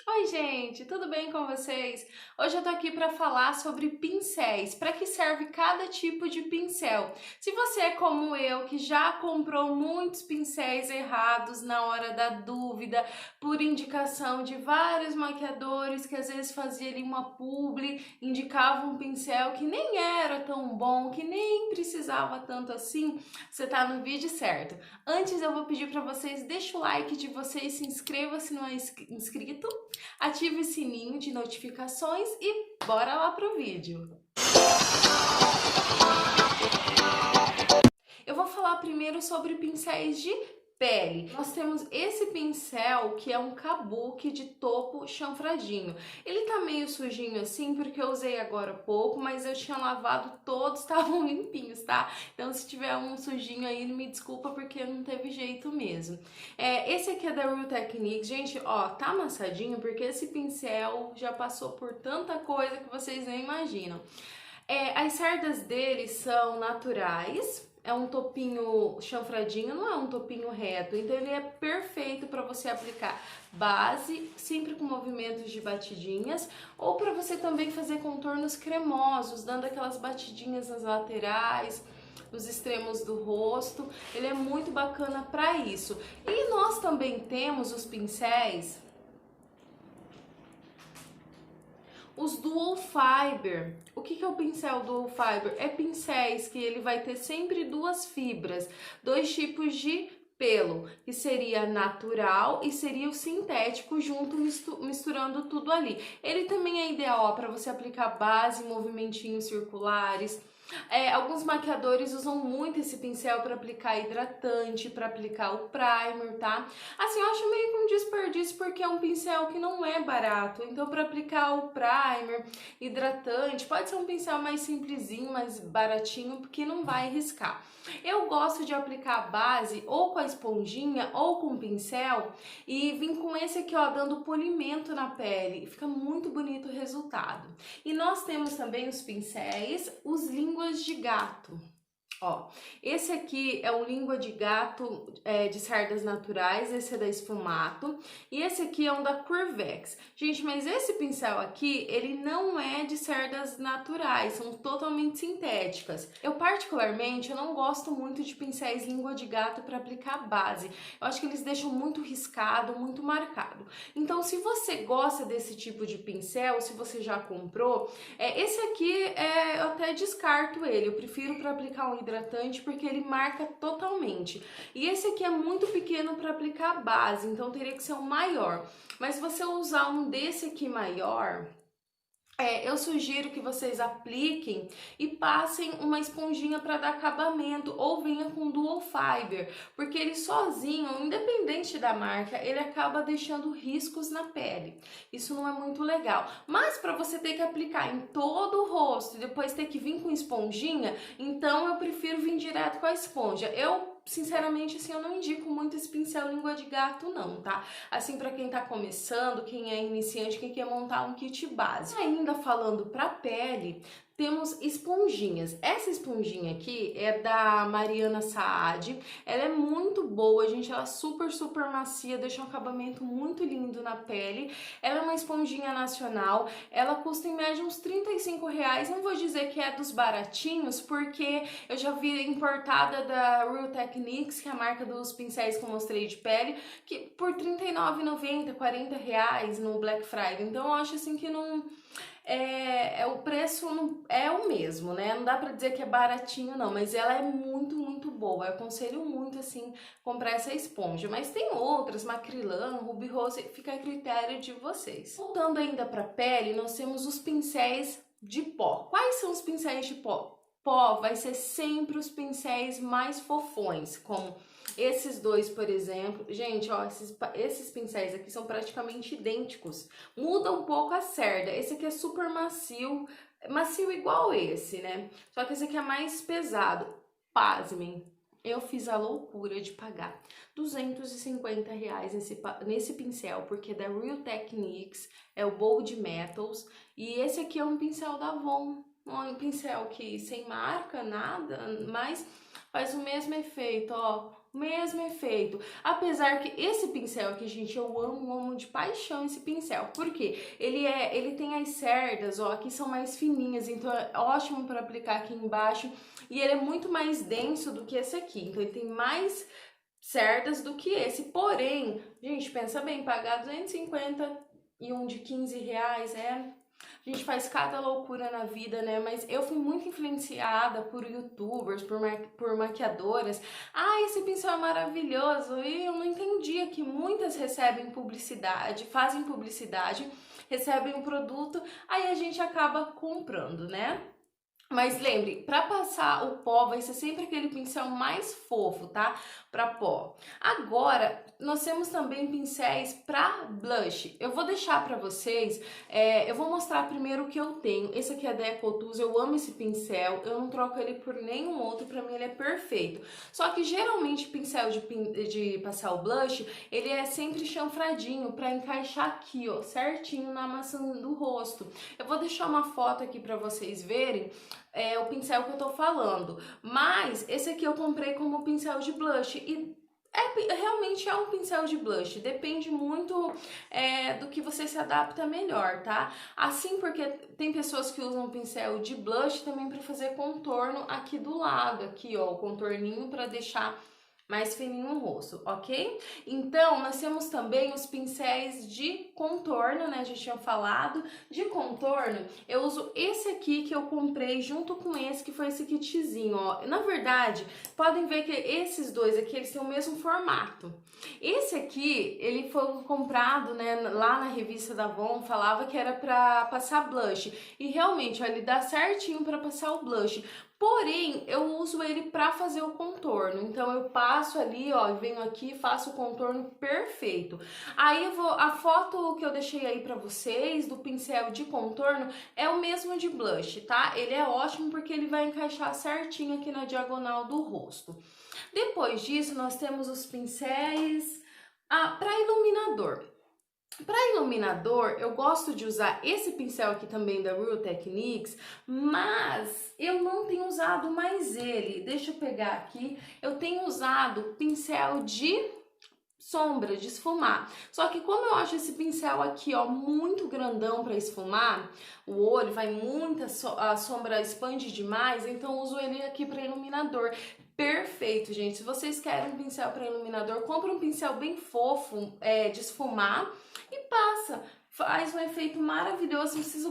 Oi, gente, tudo bem com vocês? Hoje eu tô aqui para falar sobre pincéis, para que serve cada tipo de pincel. Se você é como eu, que já comprou muitos pincéis errados na hora da dúvida, por indicação de vários maquiadores que às vezes faziam ali uma publi, indicavam um pincel que nem era tão bom, que nem precisava tanto assim, você tá no vídeo certo. Antes eu vou pedir para vocês, deixa o like de vocês, se inscreva se não é inscrito. Ative o sininho de notificações e bora lá pro vídeo! Eu vou falar primeiro sobre pincéis de pele. Nós temos esse pincel que é um kabuki de topo chanfradinho. Ele tá meio sujinho assim porque eu usei agora há pouco, mas eu tinha lavado todos, estavam limpinhos, tá? Então se tiver um sujinho aí, me desculpa porque não teve jeito mesmo. Esse aqui é da Real Techniques. Gente, ó, tá amassadinho porque esse pincel já passou por tanta coisa que vocês nem imaginam. As cerdas dele são naturais, é um topinho chanfradinho, não é um topinho reto, então ele é perfeito para você aplicar base, sempre com movimentos de batidinhas, ou para você também fazer contornos cremosos, dando aquelas batidinhas nas laterais, nos extremos do rosto. Ele é muito bacana para isso. E nós também temos os pincéis, os Dual Fiber. O que é o pincel Dual Fiber? É pincéis que ele vai ter sempre duas fibras, dois tipos de pelo, que seria natural e seria o sintético junto, misturando tudo ali. Ele também é ideal para você aplicar base, movimentinhos circulares. Alguns maquiadores usam muito esse pincel para aplicar hidratante, para aplicar o primer, tá? Assim, eu acho meio que um desperdício porque é um pincel que não é barato. Então, para aplicar o primer, hidratante, pode ser um pincel mais simplesinho, mais baratinho, porque não vai riscar. Eu gosto de aplicar a base ou com a esponjinha ou com o pincel e vim com esse aqui, ó, dando polimento na pele. Fica muito bonito o resultado. E nós temos também os pincéis, os línguas de gato. Ó, esse aqui é um língua de gato de cerdas naturais, esse é da Esfumato, e esse aqui é um da Curvex. Gente, mas esse pincel aqui, ele não é de cerdas naturais, são totalmente sintéticas. Eu particularmente, eu não gosto muito de pincéis língua de gato para aplicar base. Eu acho que eles deixam muito riscado, muito marcado. Então, se você gosta desse tipo de pincel, se você já comprou, esse aqui eu até descarto ele, eu prefiro para aplicar um hidratante porque ele marca totalmente. E esse aqui é muito pequeno para aplicar base, então teria que ser um maior. Mas se você usar um desse aqui maior, eu sugiro que vocês apliquem e passem uma esponjinha para dar acabamento ou venha com Dual Fiber, porque ele sozinho, independente da marca, ele acaba deixando riscos na pele. Isso não é muito legal. Mas para você ter que aplicar em todo o rosto e depois ter que vir com esponjinha, então eu prefiro vir direto com a esponja. Sinceramente, assim, eu não indico muito esse pincel língua de gato não, tá? Assim, pra quem tá começando, quem é iniciante, quem quer montar um kit base. Ainda falando pra pele, temos esponjinhas. Essa esponjinha aqui é da Mariana Saad. Ela é muito boa, gente. Ela é super, super macia, deixa um acabamento muito lindo na pele. Ela é uma esponjinha nacional. Ela custa em média uns R$ 35. Não vou dizer que é dos baratinhos, porque eu já vi importada da Real Techniques, que é a marca dos pincéis que eu mostrei de pele, que por R$ 39,90, R$ 40 no Black Friday. Então eu acho assim que não o preço não é o mesmo, né? Não dá pra dizer que é baratinho não, mas ela é muito, muito boa. Eu aconselho muito, assim, comprar essa esponja. Mas tem outras, Macrylan, Ruby Rose, fica a critério de vocês. Voltando ainda pra pele, nós temos os pincéis de pó. Quais são os pincéis de pó? Pó vai ser sempre os mais fofões, como esses dois, por exemplo. Gente, ó, esses pincéis aqui são praticamente idênticos. Muda um pouco a cerda. Esse aqui é super macio, macio igual esse, né? Só que esse aqui é mais pesado. Pasmem, eu fiz a loucura de pagar R$ 250 nesse pincel, porque é da Real Techniques, é o Bold Metals, e esse aqui é um pincel da Avon. Um pincel que sem marca, nada, mas faz o mesmo efeito, ó. mesmo efeito. Apesar que esse pincel aqui, gente, eu amo de paixão esse pincel. Por quê? Ele tem as cerdas, ó, aqui são mais fininhas, então é ótimo para aplicar aqui embaixo. E ele é muito mais denso do que esse aqui, então ele tem mais cerdas do que esse. Porém, gente, pensa bem, pagar 250 e um de 15 reais a gente faz cada loucura na vida, né? Mas eu fui muito influenciada por youtubers, por maquiadoras. Ah, esse pincel é maravilhoso. E eu não entendia que muitas recebem publicidade, fazem publicidade, recebem um produto, aí a gente acaba comprando, né? Mas lembre, para passar o pó vai ser sempre aquele pincel mais fofo, tá? Para pó. Agora, nós temos também pincéis para blush. Eu vou deixar para vocês, eu vou mostrar primeiro o que eu tenho. Esse aqui é da Ecotools, eu amo esse pincel, eu não troco ele por nenhum outro, para mim ele é perfeito. Só que geralmente pincel de passar o blush, ele é sempre chanfradinho para encaixar aqui, ó, certinho na maçã do rosto. Eu vou deixar uma foto aqui para vocês verem o pincel que eu tô falando, mas esse aqui eu comprei como pincel de blush e realmente é um pincel de blush, depende muito do que você se adapta melhor, tá? Assim, porque tem pessoas que usam pincel de blush também para fazer contorno aqui do lado, aqui ó, o contorninho para deixar mais fininho o rosto, ok? Então, nós temos também os pincéis de contorno, né? A gente tinha falado. De contorno, eu uso esse aqui que eu comprei junto com esse, que foi esse kitzinho, ó. Na verdade, podem ver que esses dois aqui, eles têm o mesmo formato. Esse aqui, ele foi comprado, né, lá na revista da Avon, falava que era pra passar blush. E realmente, ó, ele dá certinho pra passar o blush. Porém, eu uso ele para fazer o contorno. Então eu passo ali, ó, venho aqui, faço o contorno perfeito. Aí a foto que eu deixei aí para vocês do pincel de contorno é o mesmo de blush, tá? Ele é ótimo porque ele vai encaixar certinho aqui na diagonal do rosto. Depois disso, nós temos os pincéis para iluminador. Para iluminador, eu gosto de usar esse pincel aqui também da Real Techniques, mas eu não tenho usado mais ele. Deixa eu pegar aqui. Eu tenho usado pincel de sombra, de esfumar. Só que como eu acho esse pincel aqui, ó, muito grandão para esfumar, o olho vai muita, a sombra expande demais, então eu uso ele aqui para iluminador. Perfeito, gente. Se vocês querem um pincel para iluminador, compre um pincel bem fofo, de esfumar e passa. Faz um efeito maravilhoso, não precisa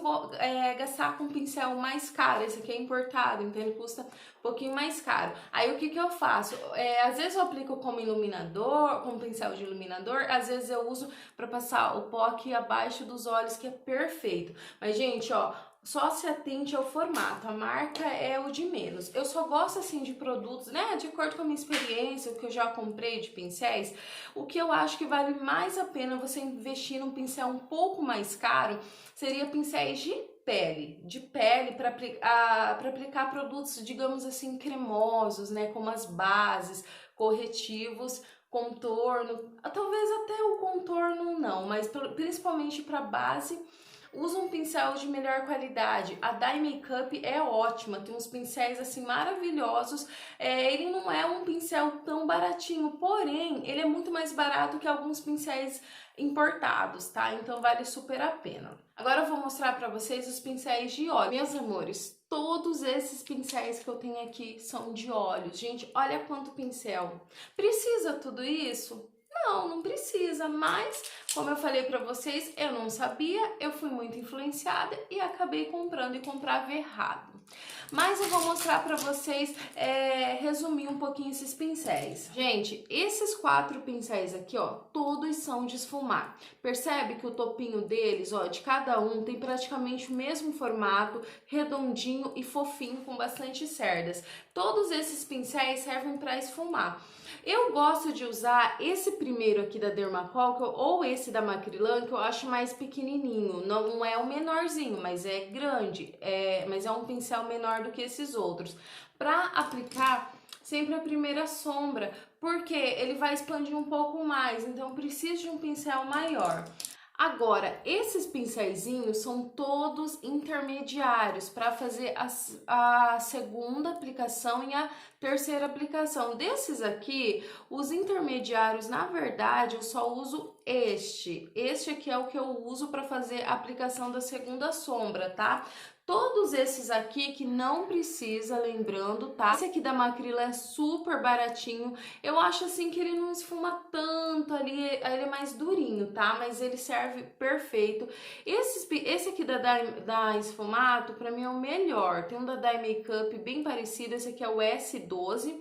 gastar com um pincel mais caro. Esse aqui é importado, então ele custa um pouquinho mais caro. Aí o que eu faço? Às vezes eu aplico como iluminador, como pincel de iluminador, às vezes eu uso para passar o pó aqui abaixo dos olhos, que é perfeito. Mas, gente, ó, só se atente ao formato, a marca é o de menos. Eu só gosto assim de produtos, né, de acordo com a minha experiência, o que eu já comprei de pincéis, o que eu acho que vale mais a pena você investir num pincel um pouco mais caro, seria pincéis de pele para aplicar produtos, digamos assim, cremosos, né, como as bases, corretivos, contorno, talvez até o contorno não, mas principalmente para base. Usa um pincel de melhor qualidade. A Dye Makeup é ótima, tem uns pincéis assim maravilhosos. Ele não é um pincel tão baratinho, porém ele é muito mais barato que alguns pincéis importados, tá? Então vale super a pena. Agora eu vou mostrar pra vocês os pincéis de óleo. Meus amores, todos esses pincéis que eu tenho aqui são de óleo. Gente, olha quanto pincel. Precisa tudo isso? Não, não precisa, mas como eu falei pra vocês, eu não sabia, eu fui muito influenciada e acabei comprando e comprava errado. Mas eu vou mostrar pra vocês, resumir um pouquinho esses pincéis. Gente, esses 4 pincéis aqui, ó, todos são de esfumar. Percebe que o topinho deles, ó, de cada um tem praticamente o mesmo formato, redondinho e fofinho, com bastante cerdas. Todos esses pincéis servem para esfumar. Eu gosto de usar esse primeiro aqui da Dermacol ou esse da Macrylan, que eu acho mais pequenininho. Não é o menorzinho, mas é grande. Mas é um pincel menor do que esses outros. Para aplicar sempre a primeira sombra, porque ele vai expandir um pouco mais, então preciso de um pincel maior. Agora, esses pincelzinhos são todos intermediários para fazer a segunda aplicação e a terceira aplicação. Desses aqui, os intermediários, na verdade, eu só uso este. Este aqui é o que eu uso para fazer a aplicação da segunda sombra, tá? Todos esses aqui que não precisa, lembrando, tá? Esse aqui da Macrila é super baratinho. Eu acho assim que ele não esfuma tanto ali, ele é mais durinho, tá? Mas ele serve perfeito. Esse aqui da Esfumato, pra mim é o melhor. Tem um da Dye Makeup bem parecido, esse aqui é o S12.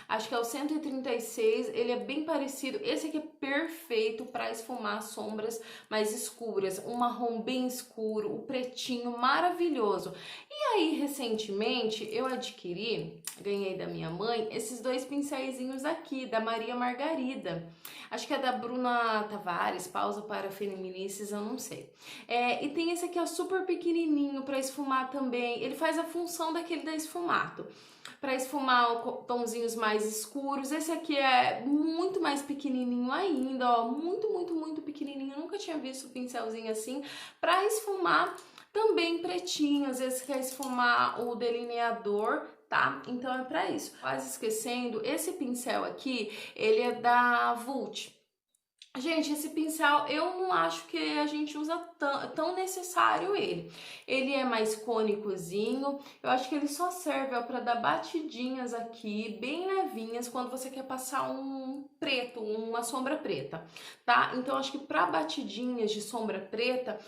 Acho que é o 136, ele é bem parecido. Esse aqui é perfeito para esfumar sombras mais escuras, um marrom bem escuro, o pretinho maravilhoso. E aí, recentemente, eu adquiri, ganhei da minha mãe, esses dois pincéisinhos aqui, da Maria Margarida. Acho que é da Bruna Tavares, Pausa para Femininices, eu não sei. E tem esse aqui, ó, super pequenininho para esfumar também. Ele faz a função daquele da Esfumato, para esfumar tonzinhos mais escuros. Esse aqui é muito mais pequenininho ainda, ó, muito pequenininho. Eu nunca tinha visto pincelzinho assim para esfumar também pretinho. Às vezes quer esfumar o delineador, tá? Então é para isso. Quase esquecendo, esse pincel aqui, ele é da Vult. Gente, esse pincel eu não acho que a gente usa tão necessário ele. Ele é mais cônicozinho, eu acho que ele só serve para dar batidinhas aqui, bem levinhas, quando você quer passar um preto, uma sombra preta, tá? Então, acho que para batidinhas de sombra preta,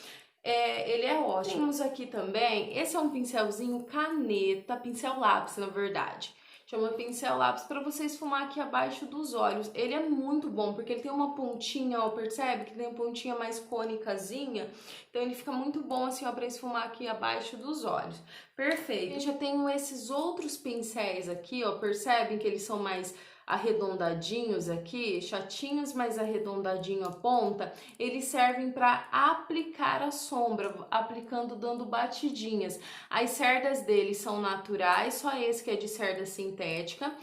ele é ótimo. Temos aqui também, esse é um pincelzinho caneta, pincel lápis, na verdade. Chama pincel lápis para você esfumar aqui abaixo dos olhos. Ele é muito bom, porque ele tem uma pontinha, ó, percebe? Que tem uma pontinha mais cônicazinha. Então ele fica muito bom assim, ó, para esfumar aqui abaixo dos olhos. Perfeito. Eu já tenho esses outros pincéis aqui, ó, percebem que eles são mais arredondadinhos aqui, chatinhos, mas arredondadinho a ponta. Eles servem para aplicar a sombra, aplicando, dando batidinhas. As cerdas deles são naturais, só esse que é de cerda sintética.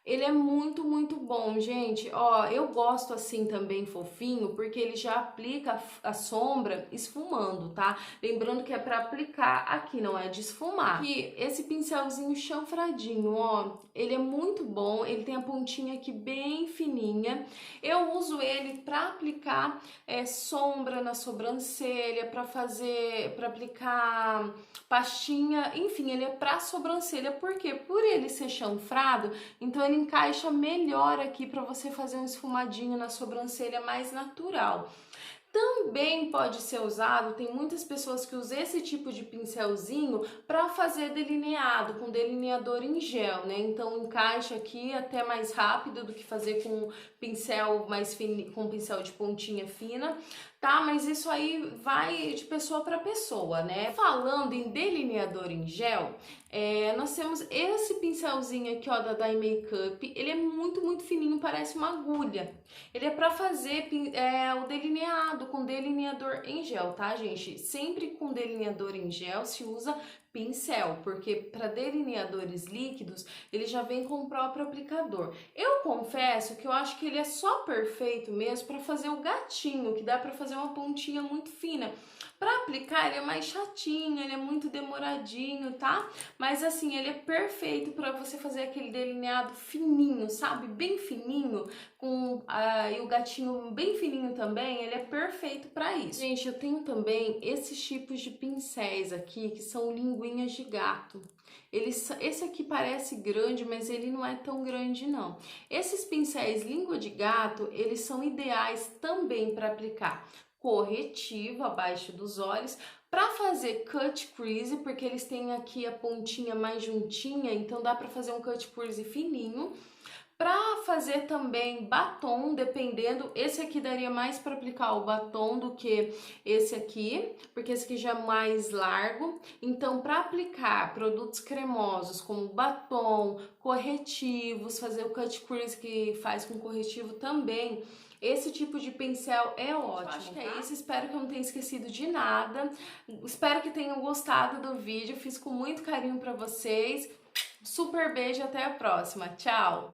Ele é muito bom, gente. Ó, eu gosto assim também fofinho, porque ele já aplica a sombra esfumando, tá? Lembrando que é para aplicar aqui, não é de esfumar. E esse pincelzinho chanfradinho, ó, ele é muito bom. Ele tem a pontinha aqui bem fininha. Eu uso ele para aplicar sombra na sobrancelha, para aplicar pastinha, enfim, ele é para sobrancelha. Por quê? Por ele ser chanfrado, então ele encaixa melhor aqui para você fazer um esfumadinho na sobrancelha mais natural. Também pode ser usado, tem muitas pessoas que usam esse tipo de pincelzinho para fazer delineado, com delineador em gel, né? Então encaixa aqui até mais rápido do que fazer com pincel mais fino, com pincel de pontinha fina, tá? Mas isso aí vai de pessoa para pessoa, né? Falando em delineador em gel, nós temos esse pincelzinho aqui, ó, da Dye Makeup. Ele é muito fininho, parece uma agulha. Ele é para fazer o delineado com delineador em gel, tá, gente? Sempre com delineador em gel se usa pincel, porque para delineadores líquidos ele já vem com o próprio aplicador. Eu confesso que eu acho que ele é só perfeito mesmo para fazer o gatinho, que dá para fazer uma pontinha muito fina. Para aplicar ele é mais chatinho, ele é muito demoradinho, tá? Mas assim, ele é perfeito para você fazer aquele delineado fininho, sabe? Bem fininho, e o gatinho bem fininho também, ele é perfeito para isso. Gente, eu tenho também esses tipos de pincéis aqui, que são linguinhas de gato. Esse aqui parece grande, mas ele não é tão grande não. Esses pincéis língua de gato, eles são ideais também para aplicar corretivo abaixo dos olhos, para fazer cut crease, porque eles têm aqui a pontinha mais juntinha, então dá para fazer um cut crease fininho. Para fazer também batom, dependendo, esse aqui daria mais para aplicar o batom do que esse aqui, porque esse aqui já é mais largo. Então, para aplicar produtos cremosos como batom, corretivos, fazer o cut crease que faz com corretivo também, esse tipo de pincel é ótimo. Acho que é isso, espero que eu não tenha esquecido de nada. Espero que tenham gostado do vídeo, fiz com muito carinho para vocês. Super beijo, até a próxima. Tchau!